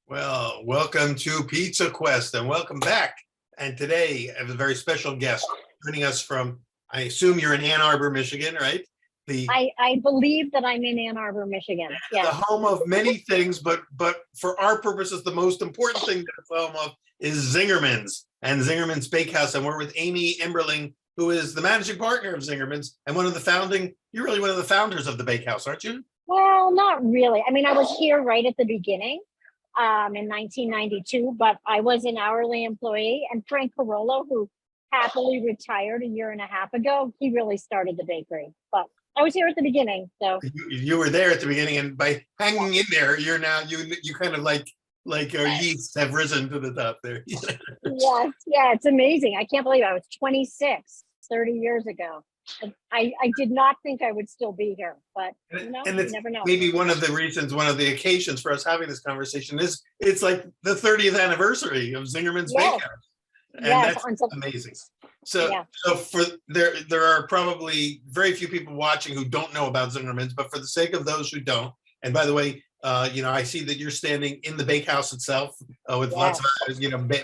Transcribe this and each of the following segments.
Well, welcome to Pizza Quest and welcome back. And today I have a very special guest joining us from, I assume you're in Ann Arbor, Michigan, right? The I believe that I'm in Ann Arbor, Michigan. the Yeah. home of many things, but for our purposes, the most important thing that it's home of is Zingerman's and Zingerman's Bakehouse. And we're with Amy Emberling, who is the managing partner of Zingerman's and you're really one of the founders of the bakehouse, aren't you? Well, not really. I mean, I was here right at the beginning in 1992, but I was an hourly employee. And Frank Carollo, who happily retired a year and a half ago, he really started the bakery. But I was here at the beginning. So You were there at the beginning, and by hanging in there, you're now you kind of like our yeasts have risen to the top there. yes, yeah, it's amazing. I can't believe I was 26 30 years ago. I did not think I would still be here, but And you it's never know. maybe one of the reasons, one of the occasions for us having this conversation is it's like the 30th anniversary of Zingerman's Yes. Bakehouse. And Yes, that's amazing. So, Yeah. so for there are probably very few people watching who don't know about Zingerman's, but for the sake of those who don't, and by the way, I see that you're standing in the bakehouse itself with lots of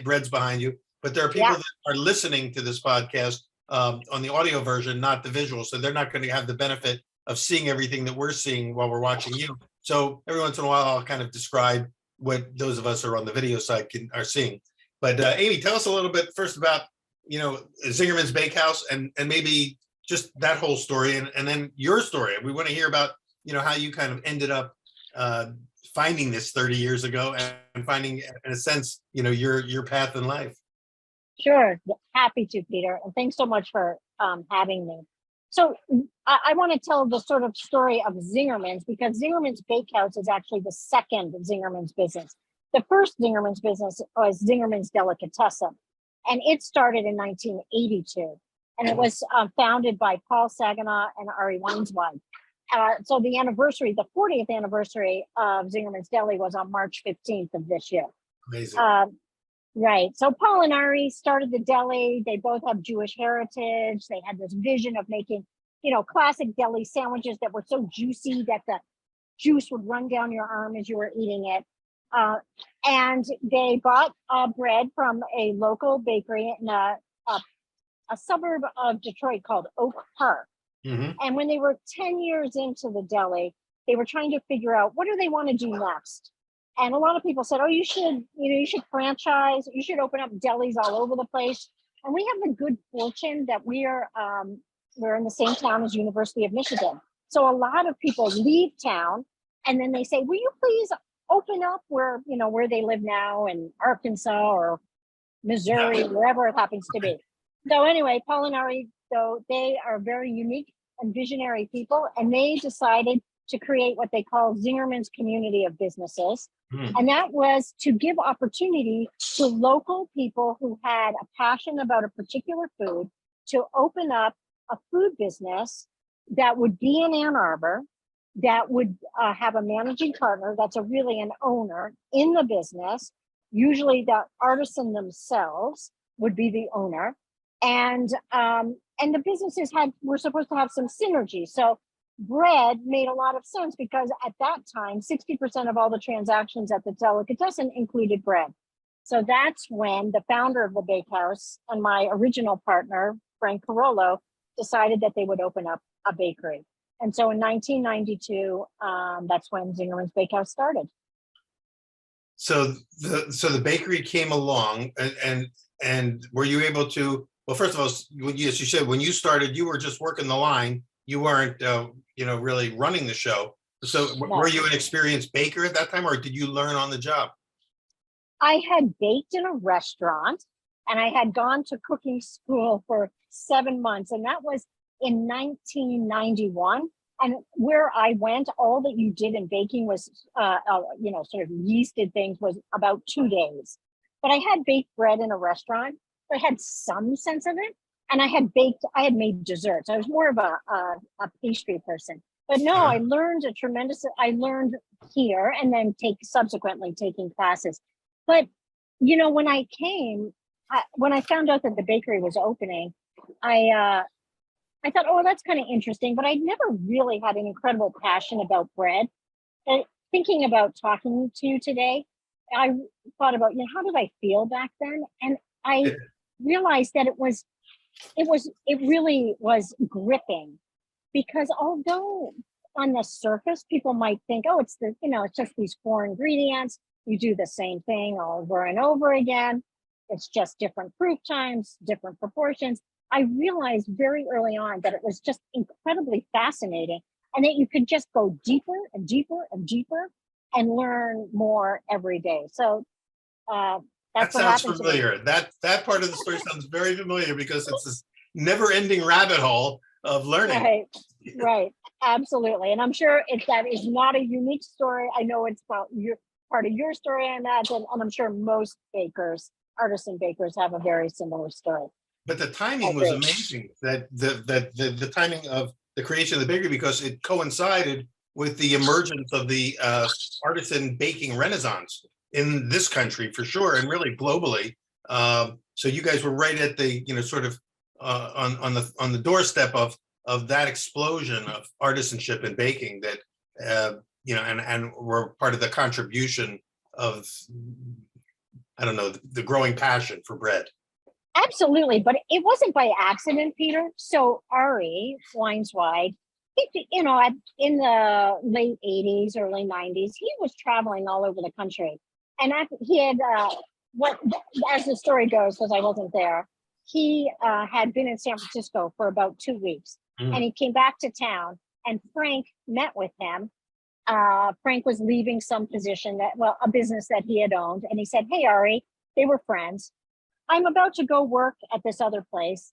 breads behind you. But there are people that are listening to this podcast on the audio version, not the visual, so they're not going to have the benefit of seeing everything that we're seeing while we're watching you. So every once in a while, I'll kind of describe what those of us who are on the video side are seeing. But Amy, tell us a little bit first about Zingerman's Bakehouse and maybe just that whole story, and then your story. We want to hear about how you kind of ended up finding this 30 years ago and finding, in a sense, your path in life. Sure, happy to, Peter, and thanks so much for having me. So I want to tell the sort of story of Zingerman's, because Zingerman's Bakehouse is actually the second Zingerman's business. The first Zingerman's business was Zingerman's Delicatessen, and it started in 1982, and it was founded by Paul Saginaw and Ari Weinswald. So the 40th anniversary of Zingerman's Deli was on March 15th of this year. Amazing. Right. So Paul and Ari started the deli. They both have Jewish heritage. They had this vision of making, classic deli sandwiches that were so juicy that the juice would run down your arm as you were eating it. And they bought bread from a local bakery in a suburb of Detroit called Oak Park. Mm-hmm. And when they were 10 years into the deli, they were trying to figure out, what do they want to do next? And a lot of people said, oh, you should franchise, you should open up delis all over the place. And we have the good fortune that we're in the same town as University of Michigan. So a lot of people leave town and then they say, will you please open up where they live now in Arkansas or Missouri, wherever it happens to be. So anyway, Paul and Ari, so they are very unique and visionary people, and they decided to create what they call Zingerman's Community of Businesses. And that was to give opportunity to local people who had a passion about a particular food to open up a food business that would be in Ann Arbor, that would have a managing partner that's really an owner in the business. Usually the artisan themselves would be the owner. And the businesses were supposed to have some synergy. So bread made a lot of sense because at that time, 60% of all the transactions at the delicatessen included bread. So that's when the founder of the bakehouse and my original partner, Frank Carollo, decided that they would open up a bakery. And so in 1992, that's when Zingerman's Bakehouse started. So the bakery came along, and were you able to? Well, first of all, yes, you said when you started, you were just working the line. You weren't, really running the show. So were you an experienced baker at that time, or did you learn on the job? I had baked in a restaurant, and I had gone to cooking school for 7 months, and that was in 1991. And where I went, all that you did in baking was, sort of yeasted things was about 2 days. But I had baked bread in a restaurant, so I had some sense of it. And I had made desserts. I was more of a pastry person. But no, I learned here and then subsequently taking classes. But, when when I found out that the bakery was opening, I thought, oh, that's kind of interesting, but I'd never really had an incredible passion about bread. And thinking about talking to you today, I thought about, how did I feel back then? And I realized that it really was gripping, because although on the surface people might think, oh, it's just these four ingredients, you do the same thing over and over again, it's just different proof times, different proportions. I realized very early on that it was just incredibly fascinating, and that you could just go deeper and deeper and deeper and learn more every day. So That that's what sounds happened to me. familiar. That part of the story sounds very familiar, because it's this never-ending rabbit hole of learning. Right, right, absolutely. And I'm sure that is not a unique story. I know it's part of your story, I imagine, and I'm sure most bakers, artisan bakers, have a very similar story. But the timing was amazing. That the timing of the creation of the bakery, because it coincided with the emergence of the artisan baking renaissance in this country for sure, and really globally. So you guys were right at the sort of on the doorstep of that explosion of artisanship in baking, that and were part of the contribution of, I don't know, the growing passion for bread. Absolutely, but it wasn't by accident, Peter. So Ari Weinswide, in the late 80s, early 90s, he was traveling all over the country. And he had, as the story goes, because I wasn't there, he had been in San Francisco for about 2 weeks. And he came back to town, and Frank met with him. Frank was leaving some position a business that he had owned. And he said, hey, Ari, they were friends, I'm about to go work at this other place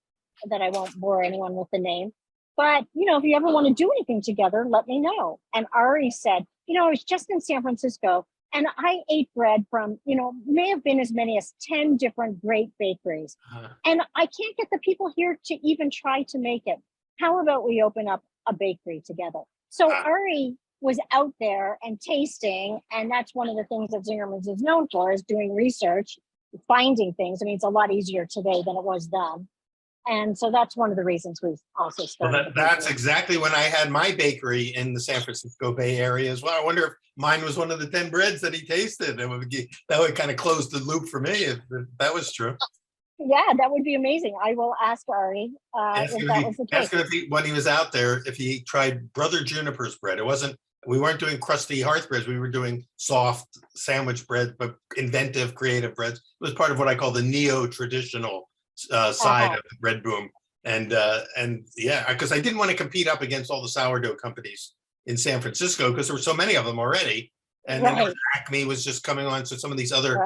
that I won't bore anyone with the name. But, if you ever want to do anything together, let me know. And Ari said, I was just in San Francisco, and I ate bread from, may have been as many as 10 different great bakeries. And I can't get the people here to even try to make it. How about we open up a bakery together? So Ari was out there and tasting. And that's one of the things that Zingerman's is known for, is doing research, finding things. I mean, it's a lot easier today than it was then. And so that's one of the reasons we also started. Well, that's exactly when I had my bakery in the San Francisco Bay Area as well. I wonder if mine was one of the 10 breads that he tasted. That would kind of close the loop for me if that was true. Yeah, that would be amazing. I will ask Ari if that was the case. Ask him when he was out there, if he tried Brother Juniper's bread. We weren't doing crusty hearth breads. We were doing soft sandwich bread, but inventive, creative breads. It was part of what I call the neo-traditional side of the bread boom. And yeah, because I didn't want to compete up against all the sourdough companies in San Francisco, because there were so many of them already. And then Acme was just coming on. So some of these other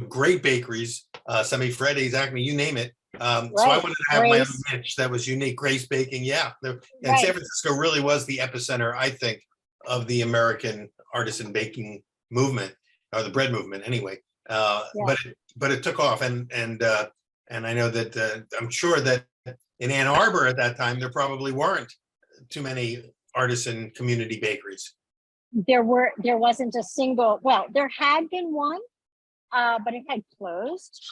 great bakeries, Semi Freddy's, Acme, you name it. So I wanted to have my own niche that was unique. Grace Baking, yeah. And San Francisco really was the epicenter, I think, of the American artisan baking movement, or the bread movement anyway. But it took off, and I know that I'm sure that in Ann Arbor at that time there probably weren't too many artisan community bakeries. There wasn't a single. Well, there had been one, but it had closed.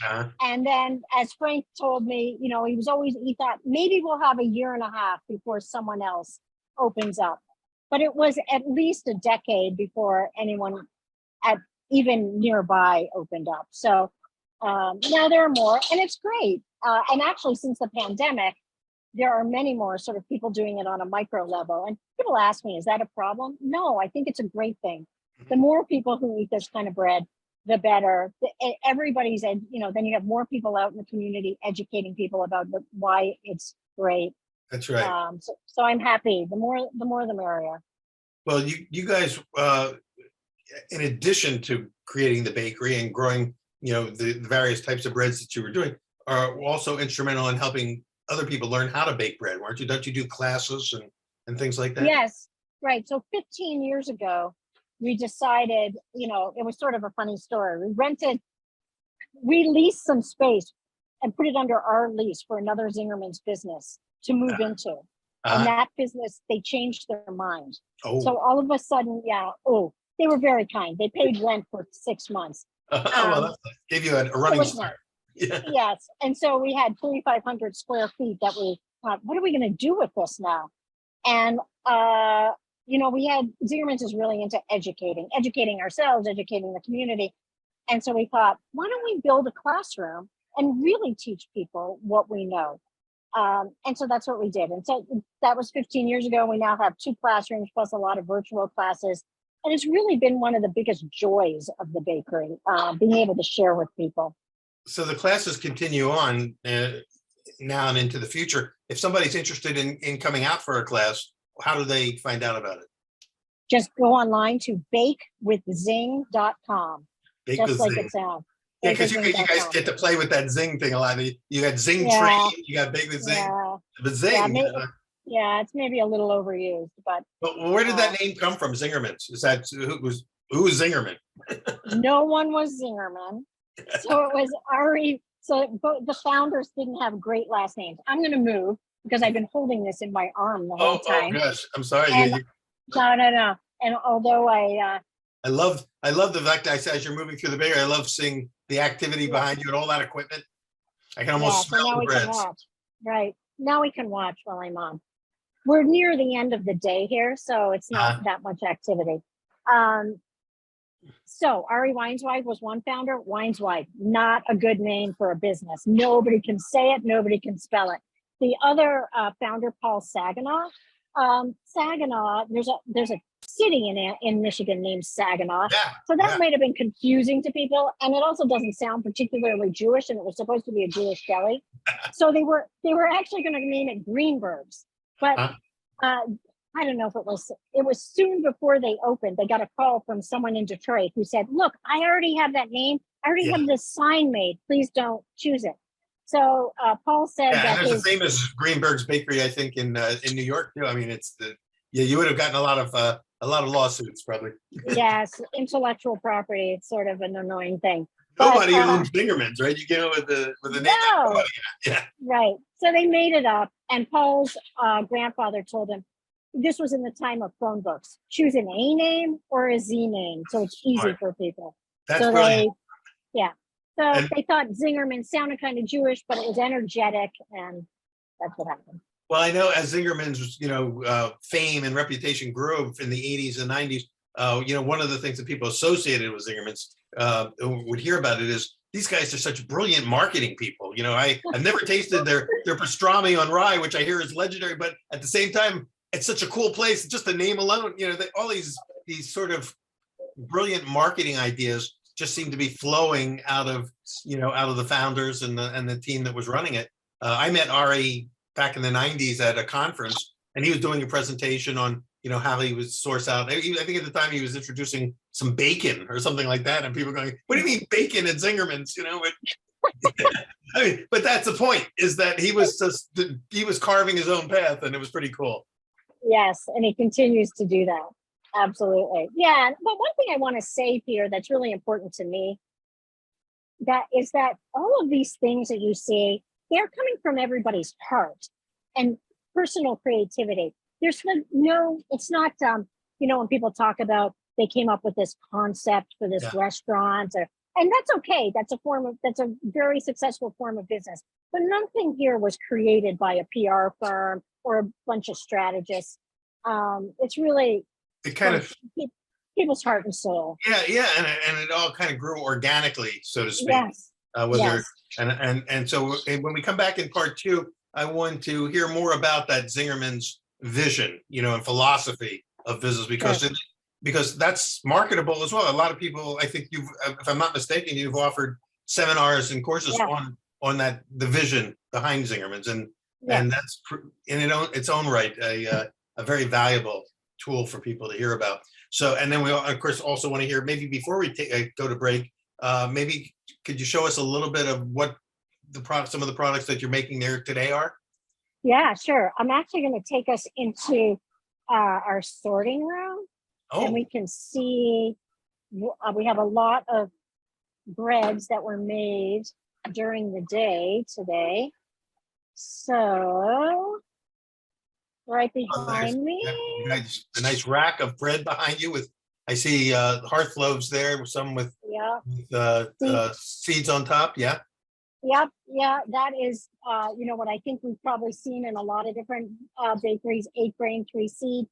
And then, as Frank told me, he thought maybe we'll have a year and a half before someone else opens up. But it was at least a decade before anyone even nearby opened up. So now there are more, and it's great. And actually, since the pandemic, there are many more sort of people doing it on a micro level. And people ask me, is that a problem? No, I think it's a great thing. The more people who eat this kind of bread, the better. Everybody's, then you have more people out in the community educating people about why it's great. That's right. So I'm happy. The more the merrier. Well, you guys, in addition to creating the bakery and growing, the various types of breads that you were doing, are also instrumental in helping other people learn how to bake bread, weren't you? Don't you do classes and things like that? Yes, right. So 15 years ago, we decided, it was sort of a funny story. We leased some space and put it under our lease for another Zingerman's business to move into. And that business, they changed their mind. So all of a sudden, they were very kind. They paid rent for 6 months. Well, gave you a running start. Yeah. Yes. And so we had 3,500 square feet that we thought, what are we going to do with this now? And, we had, Zingerman's is really into educating ourselves, educating the community. And so we thought, why don't we build a classroom and really teach people what we know? And so that's what we did. And so that was 15 years ago. We now have 2 classrooms plus a lot of virtual classes. And it's really been one of the biggest joys of the bakery, being able to share with people. So the classes continue on now and into the future. If somebody's interested in coming out for a class, how do they find out about it? Just go online to bakewithzing.com, Bake just with like Zing. it sounds. Yeah, because you guys bakewithzing.com. get to play with that Zing thing a lot. You got Zing Yeah. Train, you got Bake with Zing, Yeah, but Zing. yeah, it's maybe a little overused, but Where did that name come from? Zingerman's? Is that who was Zingerman? no one was Zingerman. So it was Ari. So the founders didn't have great last names. I'm going to move because I've been holding this in my arm the whole time. Oh gosh, I'm sorry. And, no. And although I love the fact that as you're moving through the bakery, I love seeing the activity behind you and all that equipment. I can almost smell the breads. Watch. Right. Now we can watch while I'm on. We're near the end of the day here, so it's not that much activity. So Ari Weinsweig was one founder. Weinsweig, not a good name for a business. Nobody can say it. Nobody can spell it. The other founder, Paul Saginaw. Saginaw, there's a city in Michigan named Saginaw. Yeah, so that might have been confusing to people. And it also doesn't sound particularly Jewish, and it was supposed to be a Jewish deli. So they were actually going to name it Greenberg's. But I don't know if it was soon before they opened. They got a call from someone in Detroit who said, look, I already have that name. I already have this sign made. Please don't choose it. So Paul said that there's a famous Greenberg's Bakery, I think, in New York too. I mean, you would have gotten a lot of lawsuits probably. Yes, intellectual property. It's sort of an annoying thing. Nobody owns Zingerman's, right? You get it with the name. No. Yeah. Right. So they made it up, and Paul's grandfather told him this was in the time of phone books. Choose an A name or a Z name, so it's easy for people. That's brilliant. So they thought Zingerman sounded kind of Jewish, but it was energetic, and that's what happened. Well, I know as Zingerman's, fame and reputation grew in the 80s and 90s, one of the things that people associated with Zingerman's would hear about it is these guys are such brilliant marketing people. I've never tasted their pastrami on rye, which I hear is legendary, but at the same time, it's such a cool place. Just the name alone, all these sort of brilliant marketing ideas just seem to be flowing out of the founders and the team that was running it. I met Ari back in the 90s at a conference, and he was doing a presentation on how he would source out. I think at the time he was introducing some bacon or something like that, and people going, "What do you mean bacon at Zingerman's?" But that's the point, is that he was carving his own path, and it was pretty cool. Yes, and he continues to do that. Absolutely. Yeah. But one thing I want to say here that's really important to me, that is that all of these things that you see, they're coming from everybody's heart and personal creativity. There's it's not, when people talk about they came up with this concept for this restaurant, and that's okay. That's a very successful form of business. But nothing here was created by a PR firm or a bunch of strategists. It's really people's heart and soul. Yeah, and it all kind of grew organically, so to speak. Yes. And so when we come back in part 2, I want to hear more about that Zingerman's vision, and philosophy of business, because that's marketable as well. A lot of people, I think if I'm not mistaken, you've offered seminars and courses on that, the vision behind Zingerman's, and that's in its own right a very valuable tool for people to hear about. So, and then we of course also want to hear, maybe before we go to break, maybe could you show us a little bit of what some of the products that you're making there today are? Yeah, sure. I'm actually going to take us into our sorting room, and we can see we have a lot of breads that were made during the day today. So right behind me, a nice rack of bread behind you I see hearth loaves there, some with seeds on top. Yeah. Yep. Yeah. That is, what I think we've probably seen in a lot of different bakeries, 8 grain, 3 seed.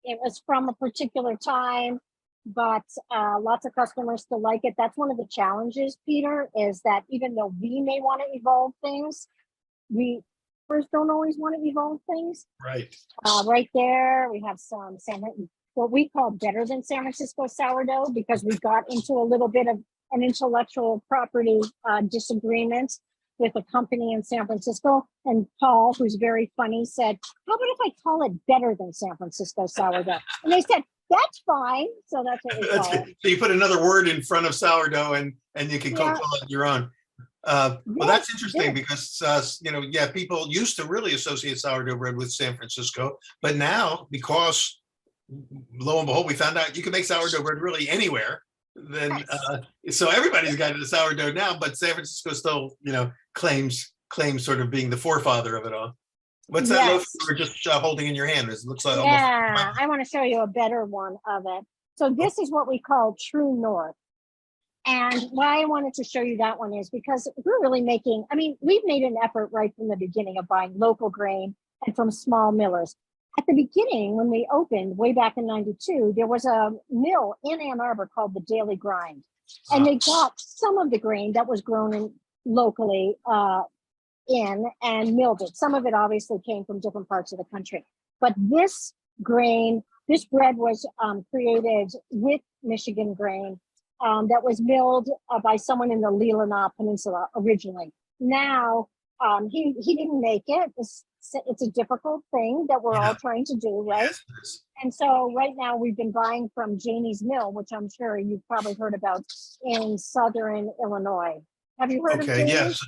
It was from a particular time. but lots of customers still like it. That's one of the challenges, Peter, is that even though we may want to evolve things, we first don't always want to evolve things. Right. Right there, we have some what we call better than San Francisco sourdough, because we got into a little bit of an intellectual property disagreement with a company in San Francisco. And Paul, who's very funny, said, how about if I call it better than San Francisco sourdough? And they said, that's fine. So that's what we That's call good. it. So you put another word in front of sourdough and you can Yeah. call it your own. Well, that's interesting because, yeah, people used to really associate sourdough bread with San Francisco, but now, because lo and behold, we found out you can make sourdough bread really anywhere. Then, so everybody's got into sourdough now, but San Francisco still, claims sort of being the forefather of it all. What's that loaf you were just holding in your hand? It looks like yeah, I want to show you a better one of it. So this is what we call True North. And why I wanted to show you that one is because we're really making, we've made an effort right from the beginning of buying local grain and from small millers. At the beginning, when we opened way back in 92, there was a mill in Ann Arbor called the Daily Grind. And they got some of the grain that was grown locally in and milled it. Some of it obviously came from different parts of the country. But this bread was created with Michigan grain. That was milled by someone in the Leelanau Peninsula originally. Now, he didn't make it. It's a difficult thing that we're all trying to do, right? Yes. And so right now we've been buying from Janie's Mill, which I'm sure you've probably heard about in Southern Illinois. Have you heard of Janie's? Yes.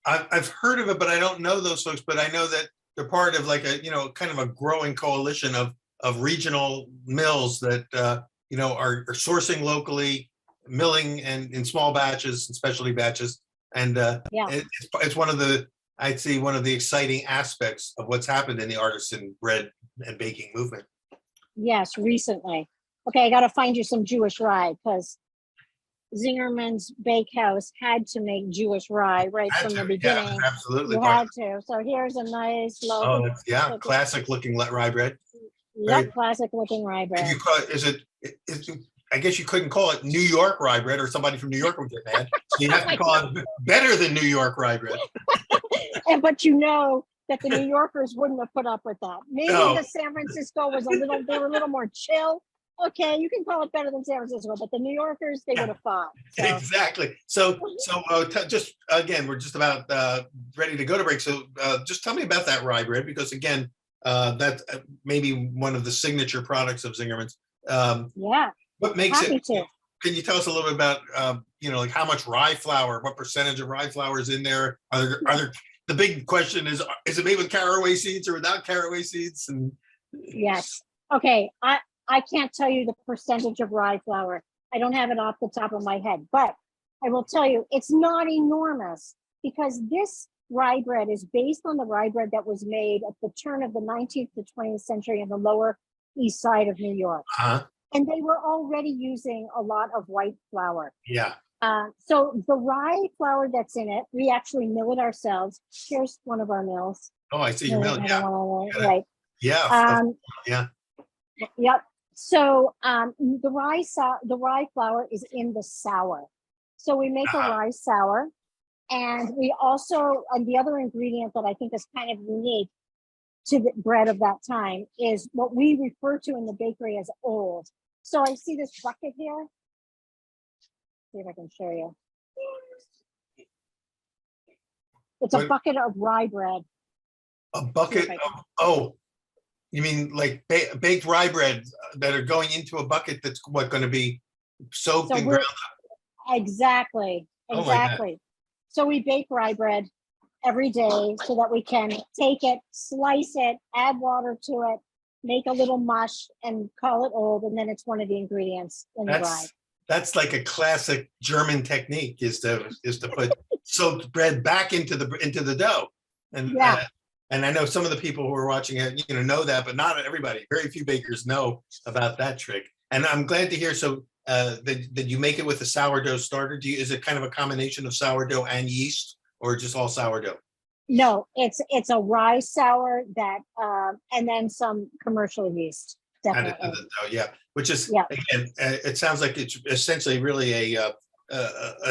I've heard of it, but I don't know those folks, but I know that they're part of like a, kind of a growing coalition of regional mills that, are sourcing locally, milling and in small batches and specialty batches. And it's one of the, I'd say one of the exciting aspects of what's happened in the artisan bread and baking movement. Yes, recently. Okay, I got to find you some Jewish rye because Zingerman's Bakehouse had to make Jewish rye right from the beginning. Yeah, absolutely. You had to. So here's a nice loaf. Oh, classic looking rye bread. Yep, classic looking rye bread. You call I guess you couldn't call it New York rye bread, or somebody from New York would get mad. You have to call it better than New York rye bread. But that the New Yorkers wouldn't have put up with that. Maybe the San Francisco they were a little more chill. Okay, you can call it better than San Francisco, but the New Yorkers, they would have fought. So. Exactly. So just again, we're just about ready to go to break. So just tell me about that rye bread, because again, that's maybe one of the signature products of Zingerman's. What makes Happy it? to. Can you tell us a little bit about like how much rye flour, what percentage of rye flour is in there? Are there the big question is it made with caraway seeds or without caraway seeds? And yes. Okay. I can't tell you the percentage of rye flour. I don't have it off the top of my head, but I will tell you it's not enormous, because this rye bread is based on the rye bread that was made at the turn of the 19th to 20th century in the Lower East Side of New York. And they were already using a lot of white flour. Yeah. So the rye flour that's in it, we actually mill it ourselves. Here's one of our mills. Oh, I see your mill. Yeah. Right. Yeah. Yeah. Yep. So the rye flour is in the sour. So we make a rye sour, and we also, and the other ingredient that I think is kind of unique to the bread of that time is what we refer to in the bakery as old. So I see this bucket here. See if I can show you. It's a bucket of rye bread. A bucket of, you mean like baked rye bread that are going into a bucket that's going to be soaked and ground up? Exactly. So we bake rye bread every day so that we can take it, slice it, add water to it, make a little mush, and call it old, and then it's one of the ingredients in the rye. That's like a classic German technique, is to put soaked bread back into the dough. And and I know some of the people who are watching it, know that, but not everybody. Very few bakers know about that trick. And I'm glad to hear. So that you make it with a sourdough starter. Is it kind of a combination of sourdough and yeast, or just all sourdough? No, it's a rye sour that and then some commercial yeast. Add it to definitely. the dough, yeah, which is, Yeah, again, it sounds like it's essentially really a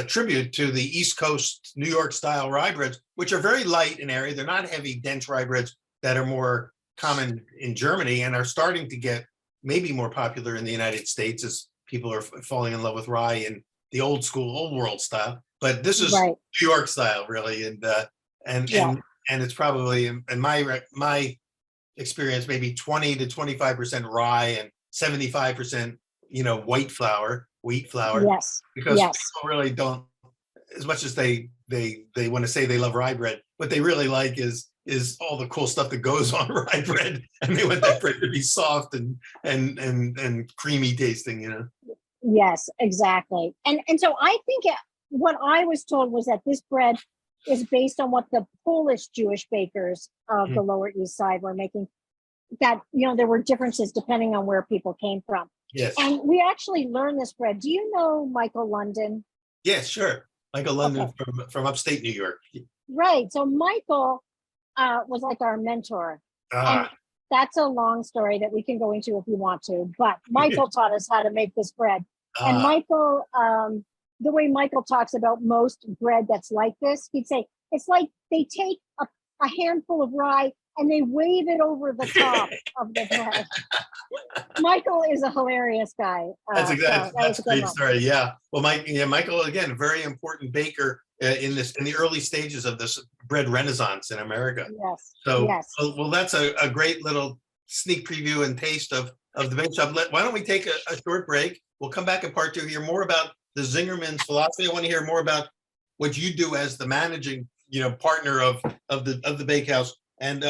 tribute to the East Coast New York style rye breads, which are very light in area. They're not heavy, dense rye breads that are more common in Germany and are starting to get maybe more popular in the United States as people are falling in love with rye and the old school, old world style. But this is right. New York style, really, and Yeah, and and it's probably in my experience maybe 20 to 25% rye and 75%, wheat flour, yes, because yes. people really don't, as much as they want to say they love rye bread, what they really like is all the cool stuff that goes on rye bread, and they want that bread to be soft and creamy tasting. Yes, exactly. And so I think what I was told was that this bread is based on what the Polish Jewish bakers of the Mhm. Lower East Side were making. That there were differences depending on where people came from. Yes, And we actually learned this bread. Do you know Michael London? yes, sure. Michael Okay, London from upstate New York. right. So Michael was like our mentor, and Ah, that's a long story that we can go into if you want to. But Michael taught us how to make this bread, and ah. Michael, the way Michael talks about most bread that's like this, he'd say it's like they take a handful of rye and they wave it over the top of the bread. Michael is a hilarious guy. So that That's was a a good great one. story. Yeah. Well, Michael, again, very important baker in the early stages of this bread renaissance in America. Yes, So, yes. well, that's a great little sneak preview and taste of the bake shop. Why don't we take a short break? We'll come back in part two, hear more about the Zingerman's philosophy. I want to hear more about what you do as the managing, partner of the bakehouse, and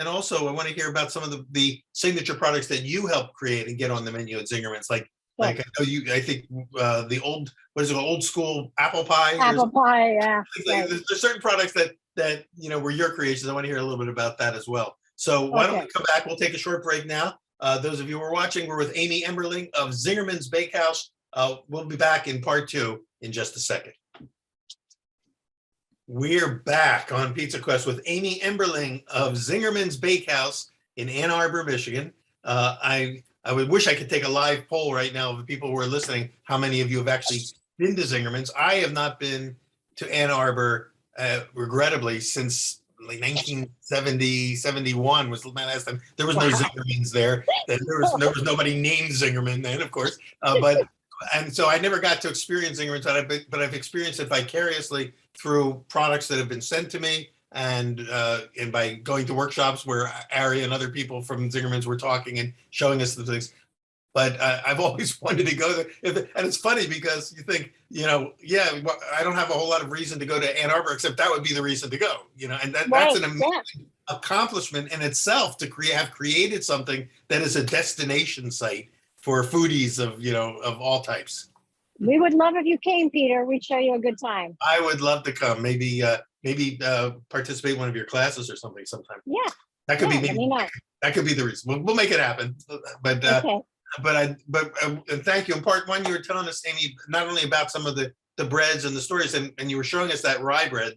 also I want to hear about some of the signature products that you help create and get on the menu at Zingerman's. Good. Like I know I think the what is it, old school apple pie or Apple pie. Yeah, right. there's certain products that were your creations. I want to hear a little bit about that as well. So why don't we Okay. come back? We'll take a short break now. Those of you who are watching, we're with Amy Emberling of Zingerman's Bakehouse. We'll be back in part two in just a second. We're back on Pizza Quest with Amy Emberling of Zingerman's Bakehouse in Ann Arbor, Michigan. I would wish I could take a live poll right now of the people who are listening. How many of you have actually been to Zingerman's? I have not been to Ann Arbor, regrettably, since like 1970, 71 was my last time. There was no Wow. Zingerman's there. There was nobody named Zingerman then, of course. And so I never got to experience Zingerman's, but I've experienced it vicariously through products that have been sent to me, and by going to workshops where Ari and other people from Zingerman's were talking and showing us the things. But I've always wanted to go there. And it's funny because you think, I don't have a whole lot of reason to go to Ann Arbor, except that would be the reason to go, and that's Right. an amazing accomplishment in itself to have created something that is a destination site for foodies of all types. We would love if you came, Peter. We'd show you a good time. I would love to come. Maybe participate in one of your classes or something sometime. Yeah. That could Yeah. be Let me maybe know. that could be the reason. We'll make it happen. But Okay. and thank you. In part one, you were telling us, Amy, not only about some of the breads and the stories, and you were showing us that rye bread,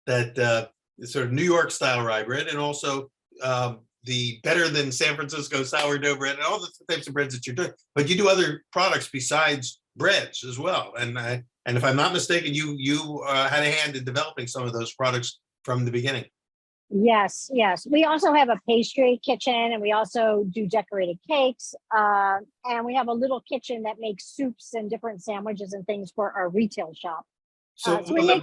that sort of New York style rye bread, and also the better than San Francisco sourdough bread, and all the types of breads that you're doing. But you do other products besides breads as well. And if I'm not mistaken, you had a hand in developing some of those products from the beginning. Yes. Yes. We also have a pastry kitchen, and we also do decorated cakes. And we have a little kitchen that makes soups and different sandwiches and things for our retail shop. So So we make.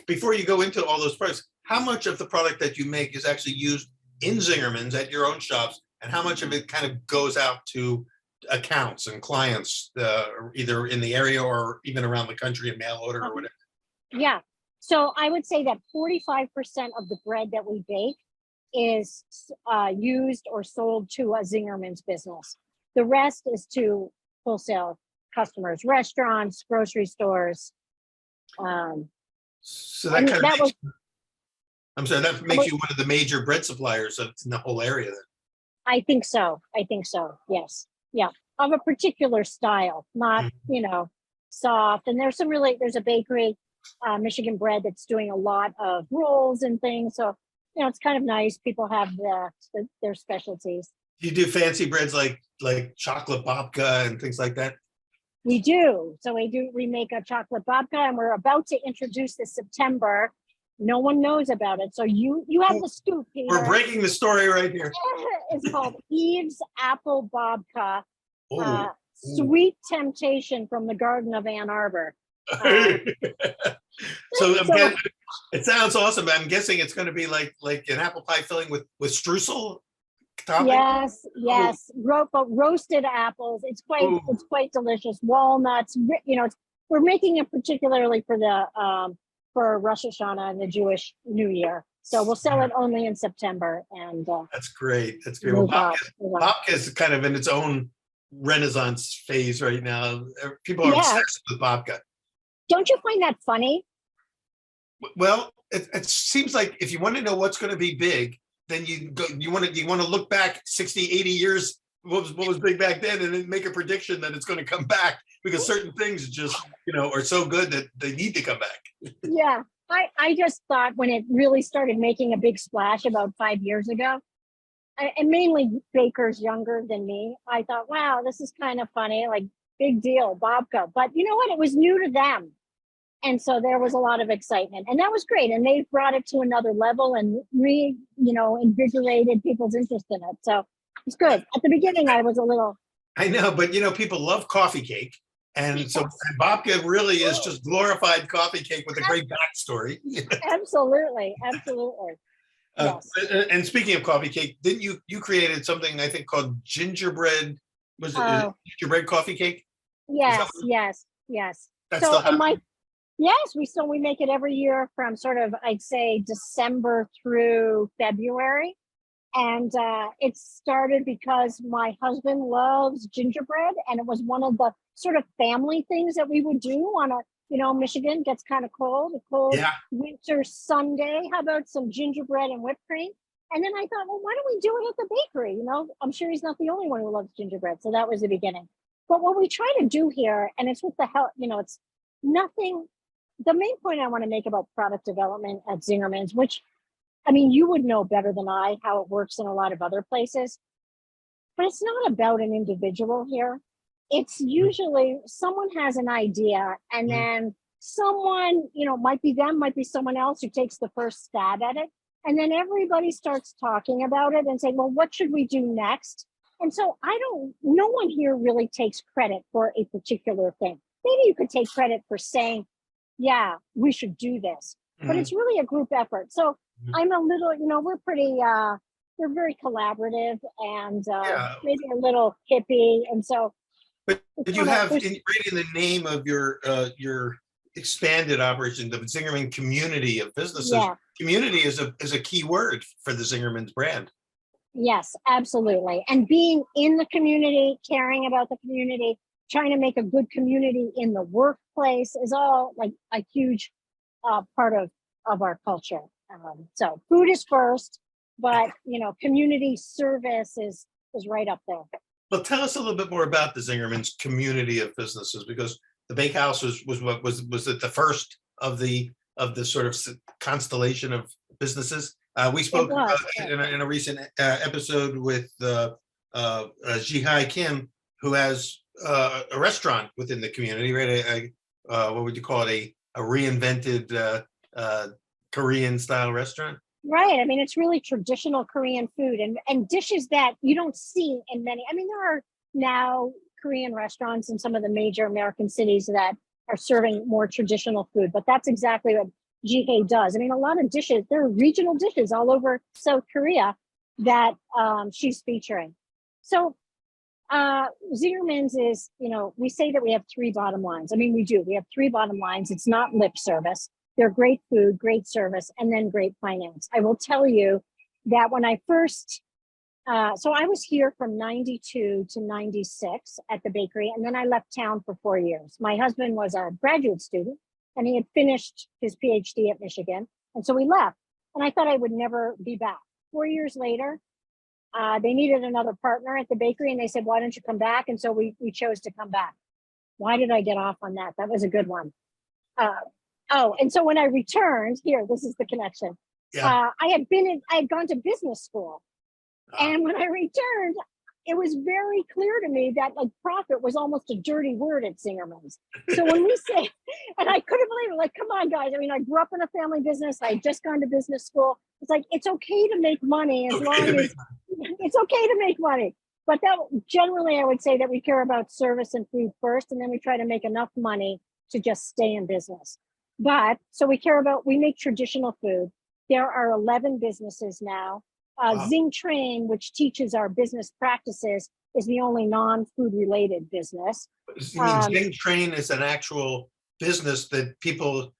before you go into all those products, how much of the product that you make is actually used in Zingerman's at your own shops, and how much of it kind of goes out to accounts and clients, either in the area or even around the country in mail order or whatever? Yeah. So I would say that 45% of the bread that we bake is used or sold to a Zingerman's business. The rest is to wholesale customers, restaurants, grocery stores. So that And kind of that was, I'm sorry, that makes you one of the major bread suppliers in the whole area then. I think so. I think so. Yes. Yeah. Of a particular style, not, soft. And there's a bakery, Michigan Bread, that's doing a lot of rolls and things. So, it's kind of nice. People have their specialties. you do fancy breads like chocolate babka and things like that? We do. So we make a chocolate babka, and we're about to introduce this September. No one knows about it. So you have the scoop, Peter. We're breaking the story right here. It's called Eve's Apple Babka. Oh. Sweet temptation from the Garden of Ann Arbor. So it sounds awesome. I'm guessing it's going to be like an apple pie filling with streusel topping. Yes. But roasted apples. It's quite delicious. Walnuts. We're making it particularly for the for Rosh Hashanah and the Jewish New Year. So we'll sell it only in September. And that's great. That's great. Well, babka is kind of in its own renaissance phase right now. People are obsessed with babka. Don't you find that funny? Well, it seems like if you want to know what's going to be big, then you want to look back 60, 80 years, what was big back then, and then make a prediction that it's going to come back, because certain things just, are so good that they need to come back. Yeah. I just thought when it really started making a big splash about 5 years ago, and mainly bakers younger than me, I thought, wow, this is kind of funny, like big deal, babka. But you know what? It was new to them. And so there was a lot of excitement, and that was great. And they brought it to another level and invigorated people's interest in it. So it's good. At the beginning, I was a little. I know, but people love coffee cake. And so babka really is just glorified coffee cake with a great backstory. Absolutely. Yes. And speaking of coffee cake, didn't you created something I think called gingerbread? Was it gingerbread coffee cake? Yes. That's yes, we make it every year from sort of, I'd say, December through February. And it started because my husband loves gingerbread, and it was one of the sort of family things that we would do on Michigan gets kind of cold, winter Sunday. How about some gingerbread and whipped cream? And then I thought, well, why don't we do it at the bakery? I'm sure he's not the only one who loves gingerbread. So that was the beginning. But what we try to do here, and it's with the help, it's nothing. The main point I want to make about product development at Zingerman's, which, you would know better than I how it works in a lot of other places, but it's not about an individual here. It's usually someone has an idea, and then someone, might be them, might be someone else who takes the first stab at it. And then everybody starts talking about it and saying, well, what should we do next? And so no one here really takes credit for a particular thing. Maybe you could take credit for saying, yeah, we should do this, but it's really a group effort. So I'm a little, we're pretty, we're very collaborative and maybe a little hippie. And so. But you have right in the name of your expanded operation, the Zingerman community of businesses. Yeah. Community is a key word for the Zingerman's brand. Yes, absolutely. And being in the community, caring about the community, trying to make a good community in the workplace is all like a huge part of our culture. So food is first, but community service is right up there. Well, tell us a little bit more about the Zingerman's community of businesses, because the bakehouse was it the first of the sort of constellation of businesses? We spoke in a recent episode with Ji-Hai Kim, who has a restaurant within the community, right? What would you call it? A reinvented Korean style restaurant? Right. It's really traditional Korean food and dishes that you don't see in many. There are now Korean restaurants in some of the major American cities that are serving more traditional food, but that's exactly what Ji-Hai does. A lot of dishes, there are regional dishes all over South Korea that she's featuring. So Zingerman's is, we say that we have three bottom lines. We do. We have three bottom lines. It's not lip service. They're great food, great service, and then great finance. I will tell you that when I first, so I was here from 92 to 96 at the bakery, and then I left town for 4 years. My husband was a graduate student, and he had finished his PhD at Michigan, and so we left. And I thought I would never be back. 4 years later, they needed another partner at the bakery, and they said, why don't you come back? And so we chose to come back. Why did I get off on that? That was a good one. And so when I returned, this is the connection. Yeah. I had gone to business school. And when I returned, it was very clear to me that like profit was almost a dirty word at Zingerman's. So when we say, and I couldn't believe it, like, come on, guys. I mean, I grew up in a family business. I had just gone to business school. It's like, it's okay to make money as long as it's okay to make money. But that generally, I would say that we care about service and food first, and then we try to make enough money to just stay in business. But so we make traditional food. There are 11 businesses now. Wow. Zingerman, which teaches our business practices, is the only non-food related business. You mean Zingerman is an actual business that people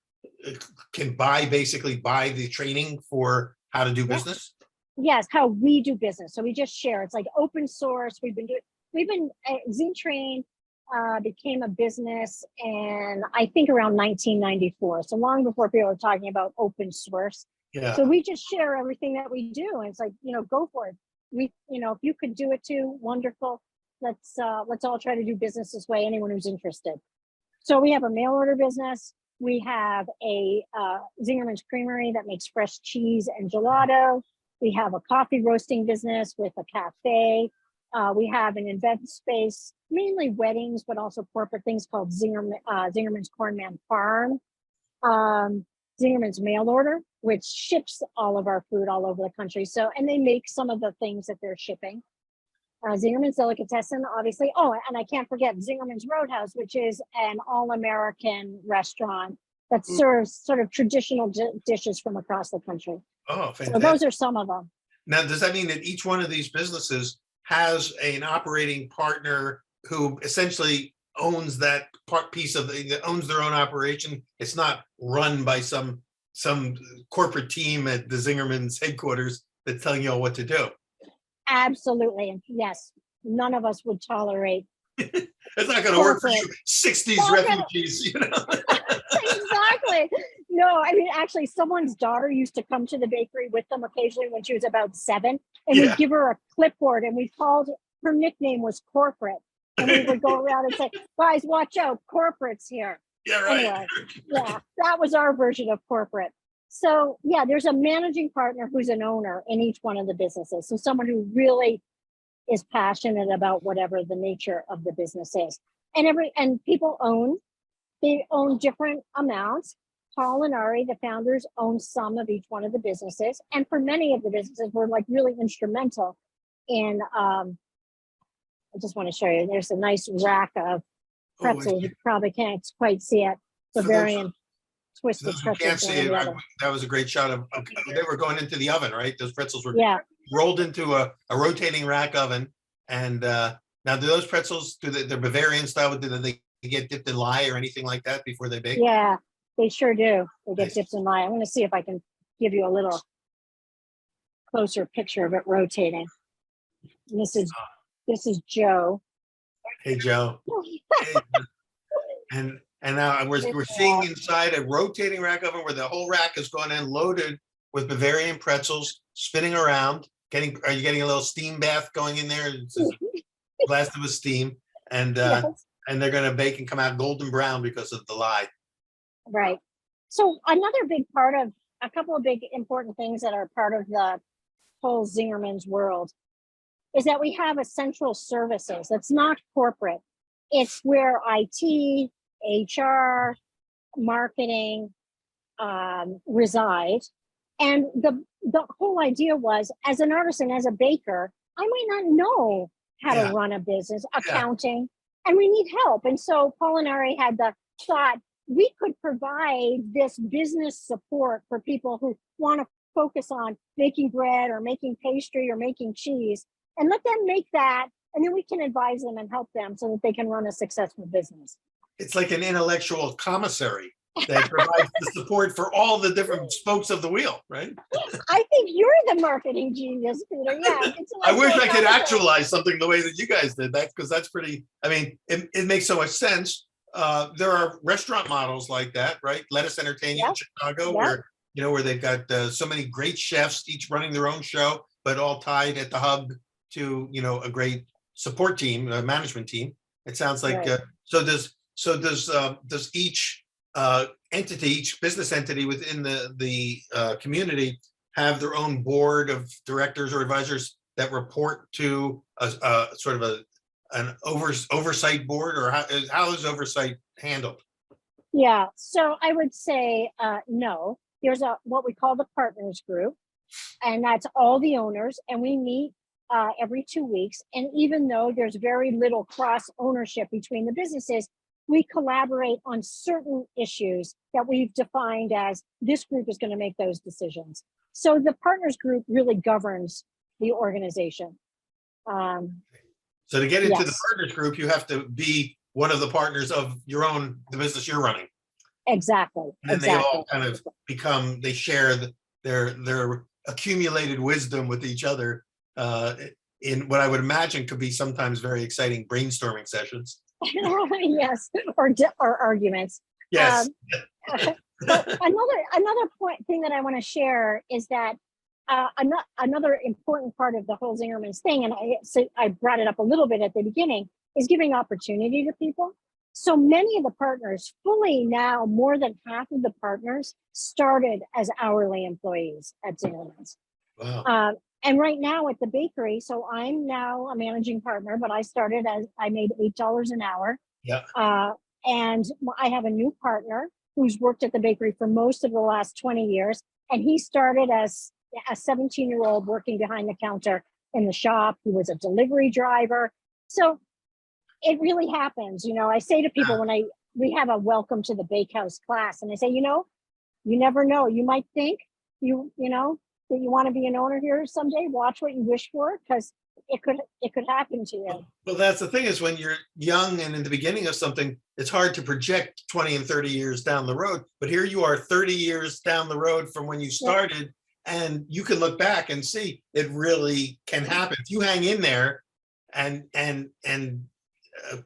can basically buy the training for how to do business? Yes, how we do business. So we just share. It's like open source. Zingerman became a business, and I think around 1994. So long before people were talking about open source. Yeah. So we just share everything that we do, and it's like, go for it. If you could do it too, wonderful. Let's all try to do business this way. Anyone who's interested. So we have a mail order business. We have a Zingerman's Creamery that makes fresh cheese and gelato. We have a coffee roasting business with a cafe. We have an event space, mainly weddings, but also corporate things called Zingerman's Cornman Farm. Zingerman's Mail Order, which ships all of our food all over the country. So, and they make some of the things that they're shipping. Zingerman's Delicatessen, obviously. Oh, and I can't forget Zingerman's Roadhouse, which is an all-American restaurant that serves sort of traditional dishes from across the country. Oh, fantastic. So those are some of them. Now, does that mean that each one of these businesses has an operating partner who essentially owns that piece of owns their own operation? It's not run by some corporate team at the Zingerman's headquarters that's telling you all what to do. Absolutely. And yes, none of us would tolerate. It's not going to work for you 60s refugees, Exactly. No, I mean, actually, someone's daughter used to come to the bakery with them occasionally when she was about 7, and we'd give her a clipboard, and her nickname was Corporate. And we would go around and say, guys, watch out, corporate's here. Yeah, right. Anyway, yeah, that was our version of corporate. So yeah, there's a managing partner who's an owner in each one of the businesses. So someone who really is passionate about whatever the nature of the business is. And people they own different amounts. Paul and Ari, the founders, own some of each one of the businesses. And for many of the businesses, we're like really instrumental in, I just want to show you, there's a nice rack of pretzels. You probably can't quite see it. Bavarian twisted pretzels. Can't see it. That was a great shot of, they were going into the oven, right? Those pretzels were rolled into a rotating rack oven. And now do those pretzels, they're Bavarian style, do they get dipped in lye or anything like that before they bake? Yeah, they sure do. They get dipped in lye. I'm going to see if I can give you a little closer picture of it rotating. And this is Joe. Hey, Joe. Hey. And now we're seeing inside a rotating rack oven where the whole rack has gone in loaded with Bavarian pretzels, spinning around. Are you getting a little steam bath going in there? It's a blast of steam, and they're going to bake and come out golden brown because of the lye. Right. So another big part of a couple of big important things that are part of the whole Zingerman's world is that we have essential services. That's not corporate. It's where IT, HR, marketing reside. And the whole idea was, as an artisan, as a baker, I might not know how to run a business, accounting, and we need help. And so Paul and Ari had the thought, we could provide this business support for people who want to focus on making bread or making pastry or making cheese, and let them make that, and then we can advise them and help them so that they can run a successful business. It's like an intellectual commissary that provides the support for all the different spokes of the wheel, right? I think you're the marketing genius, Peter. Yeah. I wish I could actualize something the way that you guys did that, because that's pretty, I mean, it makes so much sense. There are restaurant models like that, right? Lettuce Entertainment in Chicago, where they've got so many great chefs, each running their own show, but all tied at the hub to, a great support team, a management team. It sounds like, so does each entity, each business entity within the community have their own board of directors or advisors that report to a sort of an oversight board, or how is oversight handled? Yeah, so I would say no. There's what we call the partners group, and that's all the owners, and we meet every 2 weeks. And even though there's very little cross ownership between the businesses, we collaborate on certain issues that we've defined as this group is going to make those decisions. So the partners group really governs the organization. So to get into the Yes, partners group, you have to be one of the partners of the business you're running. exactly. And then they all kind of they share their accumulated wisdom with each other in what I would imagine could be sometimes very exciting brainstorming sessions. Yes, or arguments. Yes. But another thing that I want to share is that another important part of the whole Zingerman's thing, and I brought it up a little bit at the beginning, is giving opportunity to people. So many of the partners, fully now, more than half of the partners started as hourly employees at Zingerman's. Wow. And right now at the bakery, so I'm now a managing partner, but I started as I made $8 an hour. Yeah. And I have a new partner who's worked at the bakery for most of the last 20 years. And he started as a 17-year-old working behind the counter in the shop. He was a delivery driver. So it really happens. I say to people when we have a welcome to the bakehouse class, and I say, you never know. You might think that you want to be an owner here someday. Watch what you wish for, because it could happen to you. Well, that's the thing, is when you're young and in the beginning of something, it's hard to project 20 and 30 years down the road. But here you are 30 years down the road from when you started, and you can look back and see it really can happen. If you hang in there and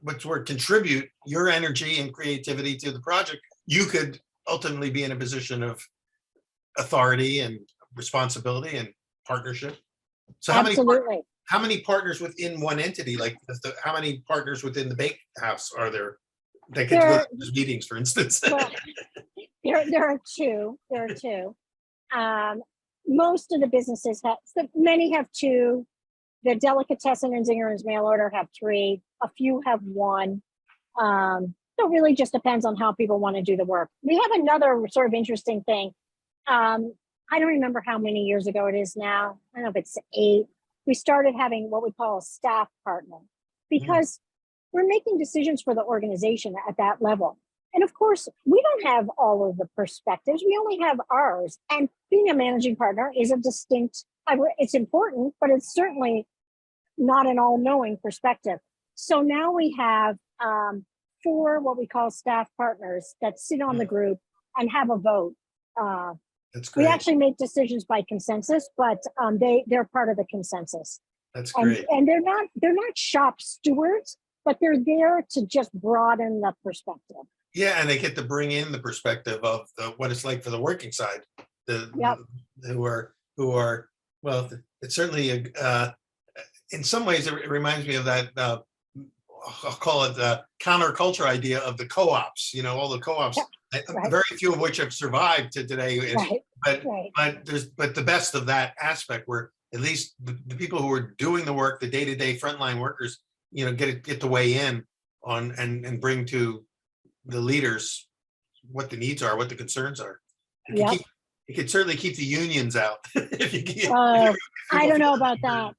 what's the word, contribute your energy and creativity to the project, you could ultimately be in a position of authority and responsibility and partnership. So Absolutely. how many partners within one entity, like how many partners within the bake house are there that get to go to those meetings, for instance? Well, there are two. Most of the businesses many have two. The Delicatessen and Zingerman's mail order have three. A few have one. So it really just depends on how people want to do the work. We have another sort of interesting thing. I don't remember how many years ago it is now. I don't know if it's 8. We started having what we call a staff partner, because we're making decisions for the organization at that level. And of course, we don't have all of the perspectives. We only have ours. And being a managing partner is a distinct, it's important, but it's certainly not an all-knowing perspective. So now we have 4 what we call staff partners that sit on the group and have a vote. That's great. We actually make decisions by consensus, but they're part of the consensus. That's great. And they're not shop stewards, but they're there to just broaden the perspective. Yeah, and they get to bring in the perspective of what it's like for the working side, who are well. It's certainly in some ways it reminds me of that. I'll call it the counterculture idea of the co-ops. All the co-ops, very few of which have survived to today. But the best of that aspect, where at least the people who are doing the work, the day-to-day frontline workers, get to weigh in on and bring to the leaders what the needs are, what the concerns are. You could certainly keep the unions out. I don't know about that.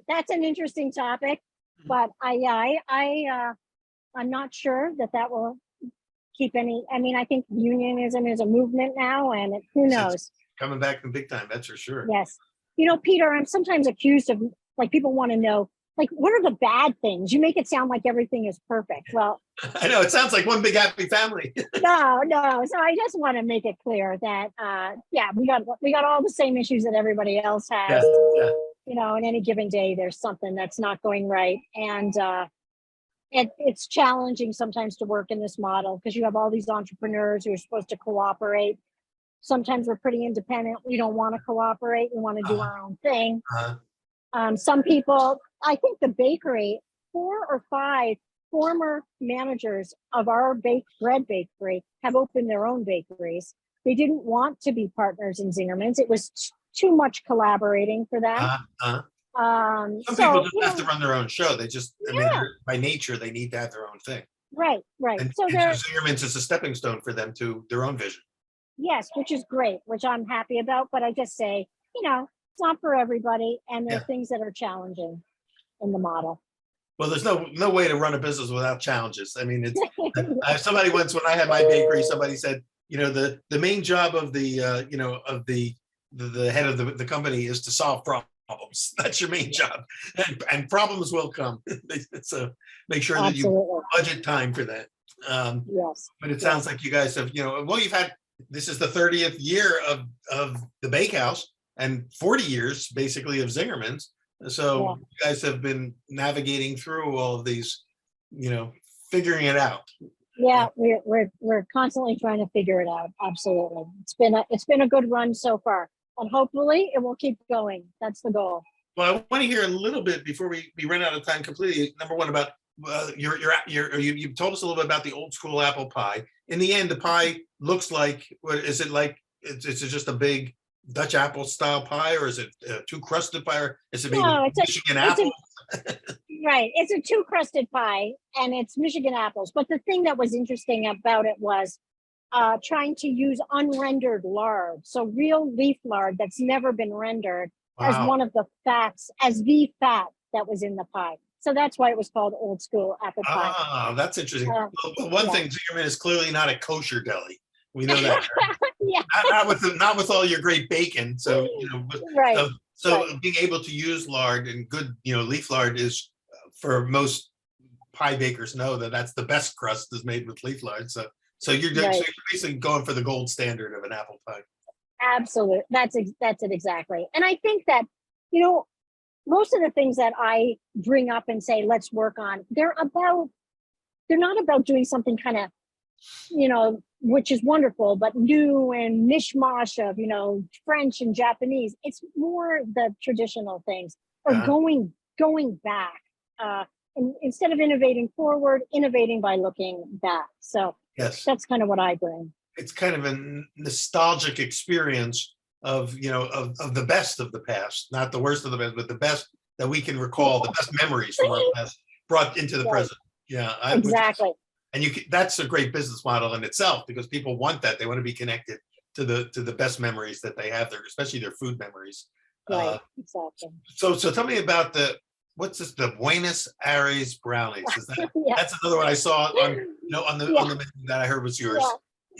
That's an interesting topic, but I'm not sure that will keep any. I mean, I think unionism is a movement now, and who knows? It's coming back in big time, that's for sure. Yes. Peter, I'm sometimes accused of, people want to know, what are the bad things? You make it sound like everything is perfect. Well, I know, it sounds like one big happy family. No. So I just want to make it clear that, we got all the same issues that everybody else has. Yeah. On any given day, there's something that's not going right. And it's challenging sometimes to work in this model, because you have all these entrepreneurs who are supposed to cooperate. Sometimes we're pretty independent. We don't want to cooperate. We want to do our own thing. Some people, I think the bakery, 4 or 5 former managers of our bread bakery have opened their own bakeries. They didn't want to be partners in Zingerman's. It was too much collaborating for them. Some people So, just have to run their own show. They just, I mean, yeah, by nature, they need to have their own thing. right, right. And, So and so they're, Zingerman's is a stepping stone for them to their own vision. yes, which is great, which I'm happy about. But I just say, it's not for everybody, and there Yeah. are things that are challenging in the model. Well, there's no way to run a business without challenges. I mean, it's somebody once, when I had my bakery, somebody said, the main job of the of the head of the company is to solve problems. That's your main job, and problems will come. So make sure that you Absolutely. budget time for that. Yes. But it sounds like you guys have, well, you've had, this is the 30th year of the bakehouse and 40 years basically of Zingerman's. So Yeah. you guys have been navigating through all of these, figuring it out. Yeah, we're constantly trying to figure it out. Absolutely. It's been a good run so far. And hopefully it will keep going. That's the goal. Well, I want to hear a little bit before we run out of time completely. Number one, about you told us a little bit about the old school apple pie. In the end, the pie looks like, what is it like? It's just a big Dutch apple style pie, or is it two crusted pie, or is it maybe Michigan apple? Right. It's a two crusted pie, and it's Michigan apples. But the thing that was interesting about it was trying to use unrendered lard. So real leaf lard that's never been rendered as one of the fats, as the fat that was in the pie. So that's why it was called old school apple pie. Ah, that's interesting. Well, one thing, Zingerman is clearly not a kosher deli. We know that. Right? Yeah. Not with all your great bacon. So right. So being able to use lard and good, leaf lard is, for most pie bakers know that's the best crust is made with leaf lard. So you're basically going for the gold standard of an apple pie. Absolutely. That's it exactly. And I think that, most of the things that I bring up and say, let's work on, they're not about doing something kind of, which is wonderful, but new and mishmash of, French and Japanese. It's more the traditional things, or going back. And instead of innovating forward, innovating by looking back. So yes, that's kind of what I bring. It's kind of a nostalgic experience of the best of the past, not the worst of the best, but the best that we can recall, the best memories from our past brought into the present. Yeah, exactly. And that's a great business model in itself, because people want that. They want to be connected to the best memories that they have there, especially their food memories. Right, exactly. So tell me about what's this? The Buenos Aires brownies. Is that that's another one I saw on the menu that I heard was yours.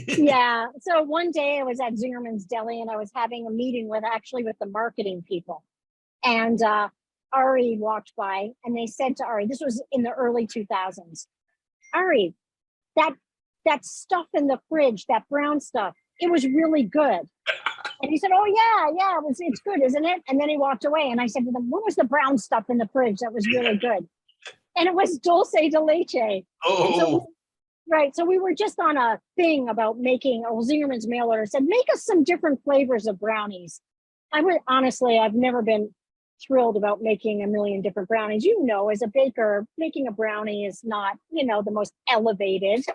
Yeah. So one day I was at Zingerman's Deli and I was having a meeting with the marketing people, and Ari walked by and they said to Ari, this was in the early 2000s, Ari, that stuff in the fridge, that brown stuff, it was really good. And he said, oh yeah, it's good, isn't it? And then he walked away and I said to them, what was the brown stuff in the fridge that was really good? And it was dulce de leche. Oh. So we were just on a thing about making, Zingerman's mail order said, make us some different flavors of brownies. I've never been thrilled about making a million different brownies. As a baker, making a brownie is not, the most elevated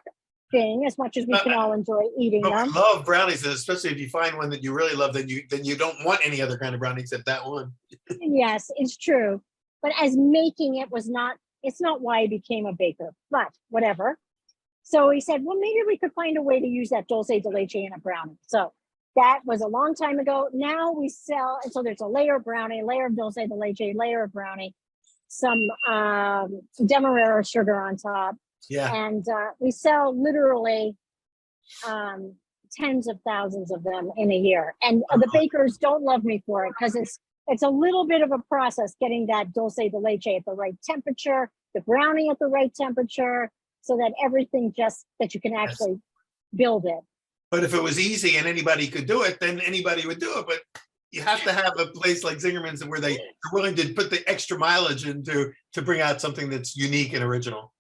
thing, as much as we can all enjoy eating them. I love brownies, especially if you find one that you really love, then you don't want any other kind of brownie except that one. Yes, it's true. But as making it's not why I became a baker, but whatever. So he said, well, maybe we could find a way to use that dulce de leche in a brownie. So that was a long time ago. Now we sell, and so there's a layer of brownie, layer of dulce de leche, layer of brownie, some demerara sugar on top. Yeah. And we sell literally tens of thousands of them in a year. And the bakers don't love me for it, because it's a little bit of a process getting that dulce de leche at the right temperature, the brownie at the right temperature, so that everything that you can actually build it. But if it was easy and anybody could do it, then anybody would do it. But you have to have a place like Zingerman's where they're willing to put the extra mileage in to bring out something that's unique and original.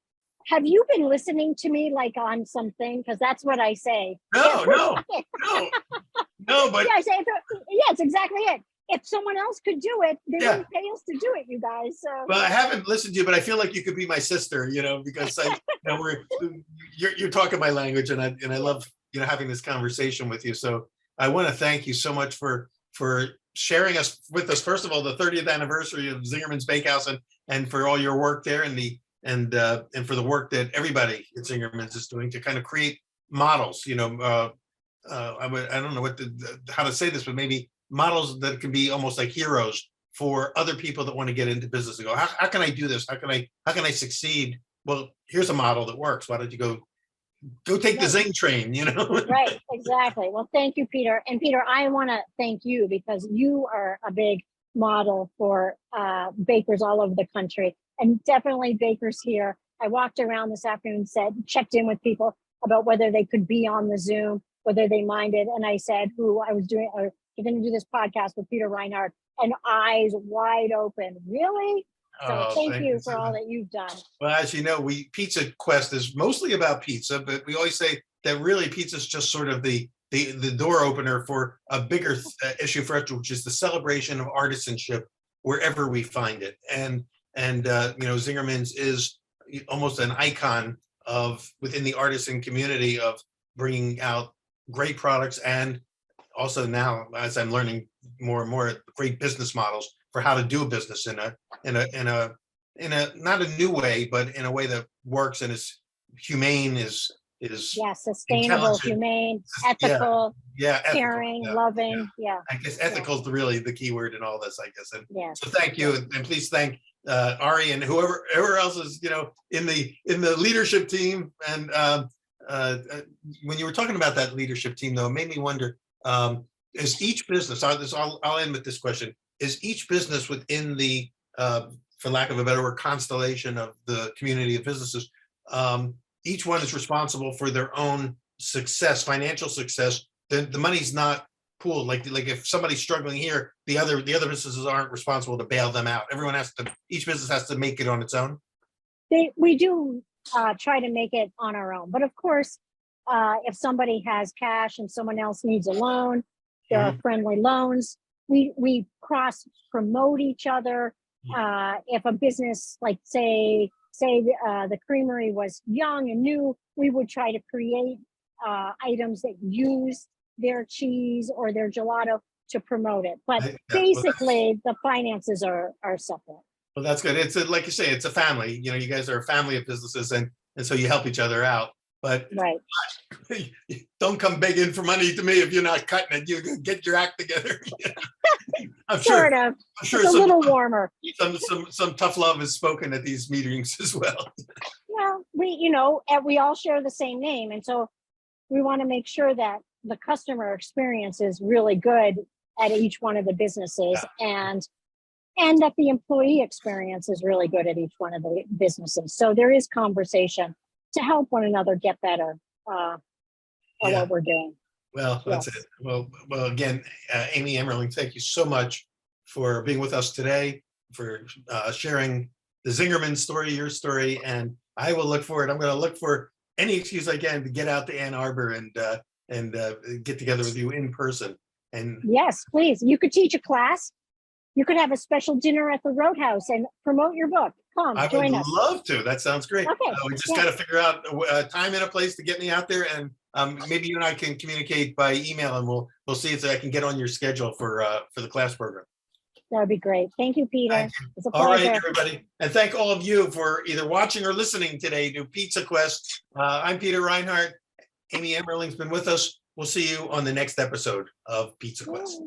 Have you been listening to me like on something? Because that's what I say. No. But I say, it's exactly it. If someone else could do it, they wouldn't pay us to do it, you guys. So. Well, I haven't listened to you, but I feel like you could be my sister, because you're talking my language, and I love having this conversation with you. So I want to thank you so much for sharing us with us, first of all, the 30th anniversary of Zingerman's Bakehouse, and for all your work there, and for the work that everybody at Zingerman's is doing to kind of create models. I don't know how to say this, but maybe models that can be almost like heroes for other people that want to get into business and go, how can I do this? How can I succeed? Well, here's a model that works. Why don't you go take the Zing train, Right, exactly. Well, thank you, Peter. And Peter, I want to thank you because you are a big model for bakers all over the country, and definitely bakers here. I walked around this afternoon, checked in with people about whether they could be on the Zoom, whether they minded. And I said who I was doing, or going to do this podcast with Peter Reinhardt, and eyes wide open. Really? So thank you for all that you've done. Well, as you know, Pizza Quest is mostly about pizza, but we always say that really pizza is just sort of the door opener for a bigger issue for us, which is the celebration of artisanship wherever we find it. And Zingerman's is almost an icon within the artisan community of bringing out great products, and also now, as I'm learning more and more, great business models for how to do a business in a not a new way, but in a way that works and is humane, is sustainable, humane, ethical, ethical, caring, loving. I guess ethical is really the key word in all this, I guess. And so thank you, and please thank Ari and whoever else is in the leadership team. And when you were talking about that leadership team, though, it made me wonder, is each business, I'll end with this question, is each business within the for lack of a better word, constellation of the community of businesses, each one is responsible for their own success, financial success? The money's not pooled. Like if somebody's struggling here, the other businesses aren't responsible to bail them out. Each business has to make it on its own. We do try to make it on our own, but of course, if somebody has cash and someone else needs a loan, there are friendly loans. We cross promote each other. If a business, like say the creamery was young and new, we would try to create items that use their cheese or their gelato to promote it. But basically, the finances are separate. Well, that's good. It's like you say, it's a family. You guys are a family of businesses, and so you help each other out. But right. Don't come begging for money to me if you're not cutting it. You get your act together. I'm sure it's a little warmer. Some tough love is spoken at these meetings as well. Yeah, we all share the same name, and so we want to make sure that the customer experience is really good at each one of the businesses, and that the employee experience is really good at each one of the businesses. So there is conversation to help one another get better at what we're doing. Well, that's it. Well, again, Amy Emberling, thank you so much for being with us today, for sharing the Zingerman story, your story, and I will look forward. I'm going to look for any excuse I can to get out to Ann Arbor and get together with you in person. And yes, please. You could teach a class. You could have a special dinner at the Roadhouse and promote your book. Come, join us. I would love to. That sounds great. Okay. We just got to figure out a time and a place to get me out there, and maybe you and I can communicate by email, and we'll see if I can get on your schedule for the class program. That would be great. Thank you, Peter. Thank you. It's a pleasure. All right, everybody, and thank all of you for either watching or listening today to Pizza Quest. I'm Peter Reinhardt. Amy Emberling's been with us. We'll see you on the next episode of Pizza Quest.